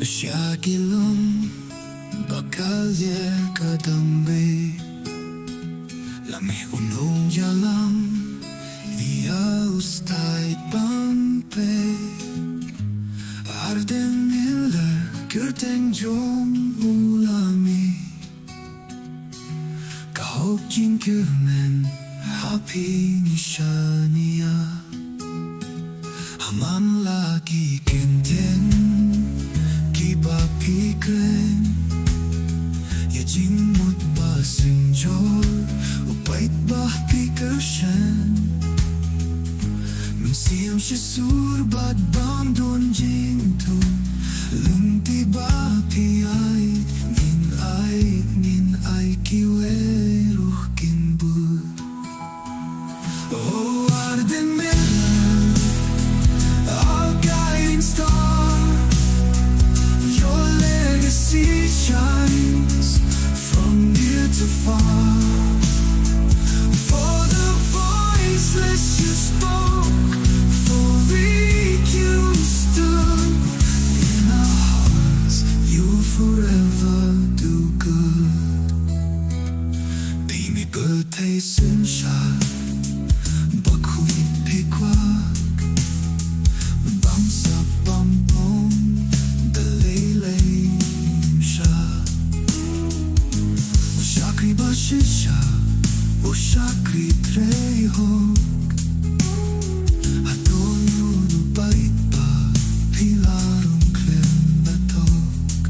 Syakilum bakal ye kadambe Lami unong jalam Ia ustai pampe Arden Miller Gerteng jom ulami Kahok jin kirmen Happy nishania Haman lagi kenten Kiba pikren Ya jin mut basing jor Upait bah pikersen Mensiam syesur bad bam don jing tu Lung tiba piai Ngin ai kiwei ruh kin bud Oh Arden Miller Our guiding star Your legacy shines From near to far For the voiceless you spoke For weak you stood In our hearts you'll forever do good Baby birthday sunshine Bakhui pikwak Bam sa bam bom Dalay sha Shakri bashisha O shakri trehok Atonyo no bait pa Pilarong klem batok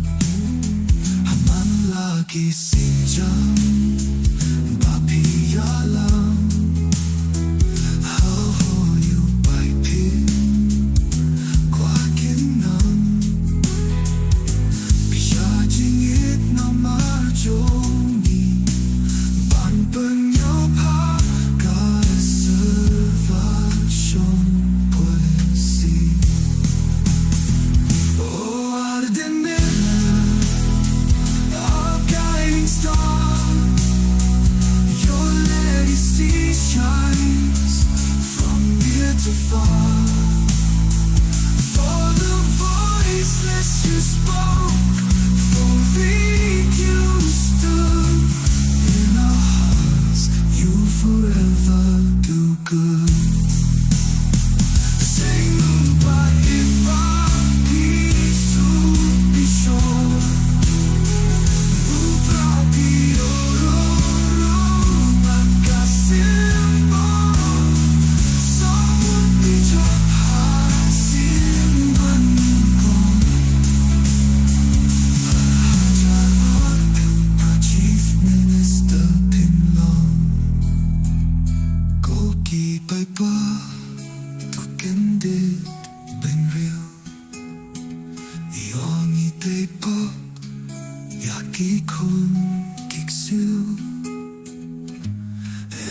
Haman lagi sinjam Bapiyalam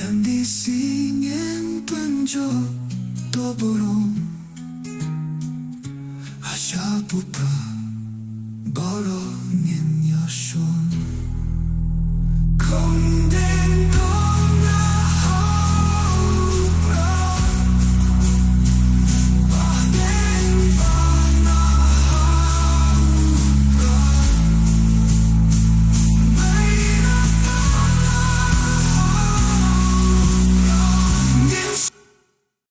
And they sing in Punjab Doborong Asha Pupra Baro